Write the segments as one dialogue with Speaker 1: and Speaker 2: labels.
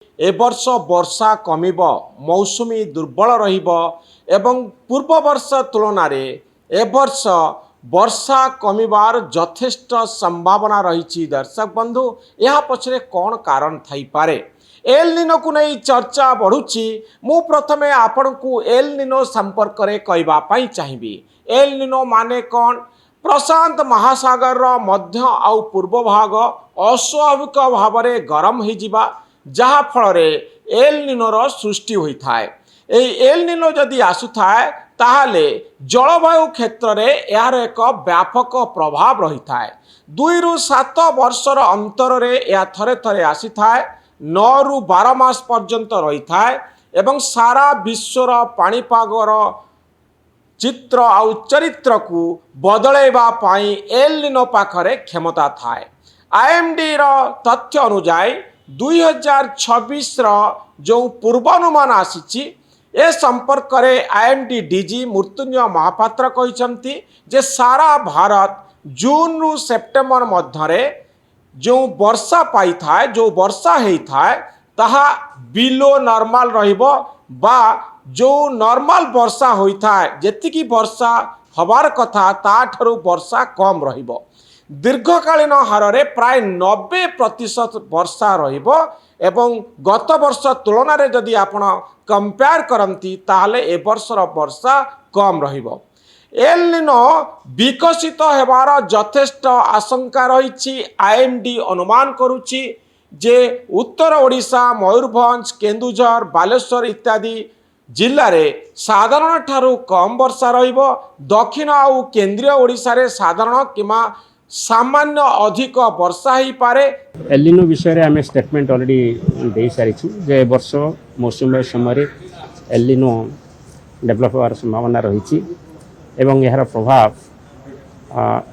Speaker 1: ए वर्ष वर्षा कमिब मौसुमी दुर्बल रहिब एवं पूर्व वर्ष तुलन ए वर्ष वर्षा कमिबार यथेष्ट संभावना रही। दर्शक बंधु यह पछरे कौन कारण थाई पारे एल निनो को नहीं चर्चा बढ़ुची। मु प्रथमे आपण को एल निनो संपर्क रे कहबा पई चाहिबी। एल निनो माने कौन? प्रशांत महासागर रो मध्य आउ पूर्व भाग अस्वाभाविक भाव में गरम हो जिबा जहा फल एल निनोर सृष्टि होता है। एल निनो जदि आसुथाए ताहले जलवायु क्षेत्र में यार एक व्यापक प्रभाव रही है। 2 ରୁ 7 वर्षर अंतर यह थरे थरे आसी थाए। 9 ରୁ 12 मास पर्यंत रही थाए एवं सारा विश्वर पाणीपागर चित्र आउ चरित्र को बदलैबा पाई एल निनो पाखरे क्षमता थाए। आईएमडी रो तथ्य अनुसार 2026 जो पूर्वानुमान आसी ए संपर्क में आईएमडी डीजी मृत्युंजय महापात्र कहते जे सारा भारत जून ରୁ सेप्टेम्बर मध्य जो वर्षा पाई थाए जो वर्षा होता है ताहा बिलो नॉर्मल रहिबो बा जो नॉर्मल वर्षा होता है जेतिकी वर्षा हबार कथा ताठरू वर्षा कम रहिबो। दीर्घकालीन हार में प्राय 90% वर्षा रहिबो एवं गत वर्ष तुलन में जदि आपण कंपेयर करती ताहले ए वर्षर वर्षा कम रहिबो। एल निनो विकसित हेबार यथेष्ट आशंका रही। आईएमडी अनुमान करुची जे उत्तर ओडिशा मयूरभंज केन्दुझर बालेश्वर इत्यादि जिल्ला रे साधारण ठारू कम वर्षा रहिबो। दक्षिण आउ केंद्रीय ओडिशा रे साधारण किमा सामान्य अधिक वर्षा ही पारे।
Speaker 2: एल निनो विषय रे आमे स्टेटमेंट ऑलरेडी दे सारी छु जे वर्ष मौसम समय एल निनो डेवलप होवार संभावना रही एवं यार प्रभाव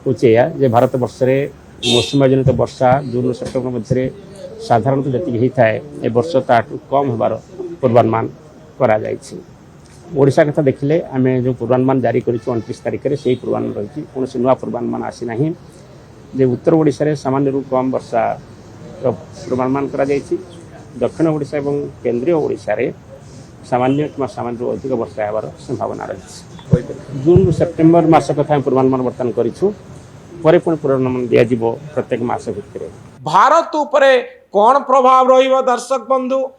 Speaker 2: होचे जे भारत वर्ष रे मौसम जनित वर्षा जून सेप्टेम्बर मध्य साधारणतः जति होता है ए वर्ष ताठू कम होबार पूर्वानुमान करा जायछि। ओडिशा कथा देखिले आमे जो पूर्वानुमान जारी करिछु 29 तारिख रे सेही पूर्वानुमान रही। कौन नुआ पूर्वानुमान आसी नाही जे उत्तर ओडिशा रे सामान्य रु कम वर्षा पूर्वानुमान करा जायछि। दक्षिण ओडिशा एवं केंद्रीय ओडिशा रे सामान्य कि सामान्य रु अधिक वर्षा होबार संभावना रही। जून ରୁ सेप्टेम्बर मास कथा पूर्वानुमान वर्तमान करिछु परे पुणी पूर्वानुमान दिया जिवो प्रत्येक मास भितर।
Speaker 1: भारत उपरे कौन प्रभाव रहिबो? दर्शक बंधु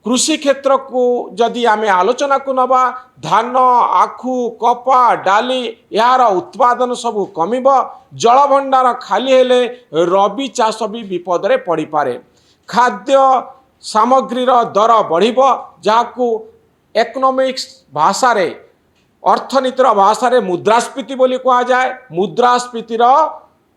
Speaker 1: कृषि क्षेत्र को जदि आमे आलोचना को नबा धान आखु कपा डाली यार उत्पादन सबू कमिब। जल भंडार खाली हेले रबी चाष भी विपद रे पड़ी पारे। खाद्य सामग्रीर दर बढ़िब जाकू इकोनॉमिक्स भाषा रे अर्थनीतिर भाषा रे मुद्रास्फीति बोली कहा जाए। मुद्रास्फीतिर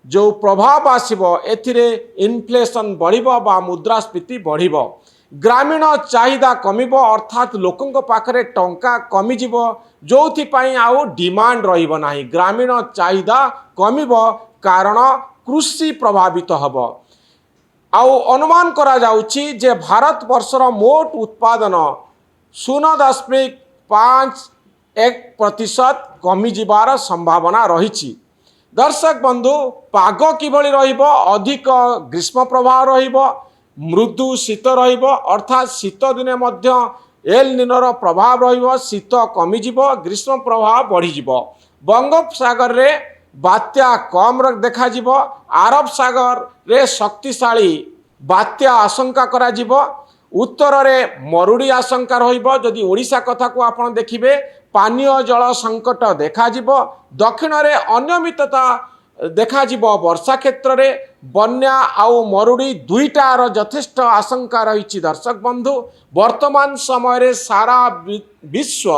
Speaker 1: जो प्रभाव आसिबो एथिरे इन्फ्लेशन बढ़िबो बा मुद्रास्फीति बढ़िबो। ग्रामीण चाहिदा कमिबो अर्थात लोकंक पाखरे टंका कमी जिवो जोथि पई आउ डिमांड रहिबो नाही। ग्रामीण चाहिदा कमिबो कारण कृषि प्रभावित हबो। आउ अनुमान करा जाउछि जे भारत वर्षर मोट उत्पादन 0.51% कमी जिबार संभावना रही। दर्शक बंधु पाग किभଳି रहिबो? अधिक ग्रीष्म प्रभाव रहिबो, मृदु शीत रहिबो अर्थात शीत दिने मध्य एल निनोर प्रभाव रहिबो। शीत कमी जिवो ग्रीष्म प्रभाव बढ़ी जिवो। बंगोपसागर रे बात्या कम देखा जिवो। अरब सागर रे शक्तिशाली बात्या आशंका करा जिवो। उत्तर रे मरुड़ी आशंका रहिबो। जदि ओडिशा कथा को आपण देखिबे पानीय जल संकट देखा जिवो। दक्षिण रे अनियमितता देखा जिवो। वर्षा क्षेत्र रे बन्या आउ मरुड़ी दुईटार यथेष्ट आशंका रही। दर्शक बंधु वर्तमान समय रे सारा विश्व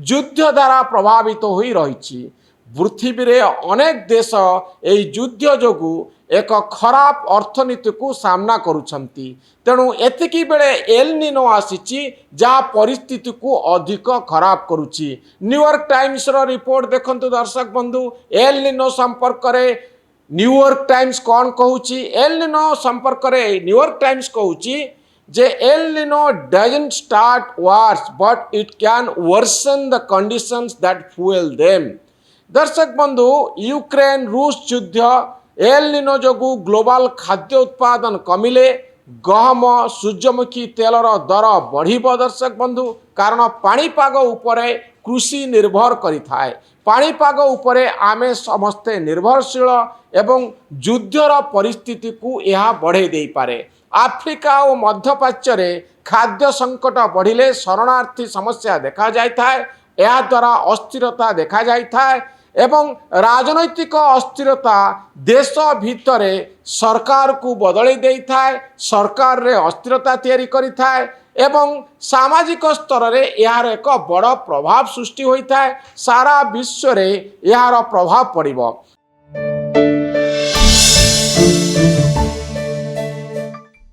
Speaker 1: युद्ध द्वारा प्रभावित हो रही। पृथ्वी रे अनेक देश एई युद्ध जोगु एक खराब अर्थनीति को सामना करुछंती। तेणु एतिकी बेले एल निनो आसीची जहाँ परिस्थिति को अधिक खराब करुची। न्यूयॉर्क टाइम्स रो रिपोर्ट देखंतु दर्शक बंधु एल निनो संपर्क रे न्यूयॉर्क टाइम्स कौन कहूची? एल निनो संपर्क रे न्यूयॉर्क टाइम्स कहूची जे El Nino doesn't start wars but it can worsen the conditions that fuel them. दर्शक बंधु यूक्रेन रूस युद्ध एल निनो जोगु ग्लोबल खाद्य उत्पादन कमिले ଗହମ ସୂର୍ଯ୍ୟମୁଖୀ ତେଲର ଦର ବଢ଼ିବ ଦର୍ଶକ ବନ୍ଧୁ, କାରଣ ପାଣିପାଗ ଉପରେ କୃଷି ନିର୍ଭର କରିଥାଏ। ପାଣିପାଗ ଉପରେ ଆମେ ସମସ୍ତେ ନିର୍ଭରଶୀଳ ଏବଂ ଯୁଦ୍ଧର ପରିସ୍ଥିତିକୁ ଏହା ବଢ଼େଇ ଦେଇପାରେ। ଆଫ୍ରିକା ଓ ମଧ୍ୟପ୍ରାଚ୍ୟରେ ଖାଦ୍ୟ ସଙ୍କଟ ବଢ଼ିଲେ ଶରଣାର୍ଥୀ ସମସ୍ୟା ଦେଖାଯାଇଥାଏ। ଏହାଦ୍ୱାରା ଅସ୍ଥିରତା ଦେଖାଯାଇଥାଏ ଏବଂ ରାଜନୈତିକ ଅସ୍ଥିରତା ଦେଶ ଭିତରେ ସରକାରକୁ ବଦଳେଇ ଦେଇଥାଏ, ସରକାରରେ ଅସ୍ଥିରତା ତିଆରି କରିଥାଏ ଏବଂ ସାମାଜିକ ସ୍ତରରେ ଏହାର ଏକ ବଡ଼ ପ୍ରଭାବ ସୃଷ୍ଟି ହୋଇଥାଏ। ସାରା ବିଶ୍ୱରେ ଏହାର ପ୍ରଭାବ ପଡ଼ିବ।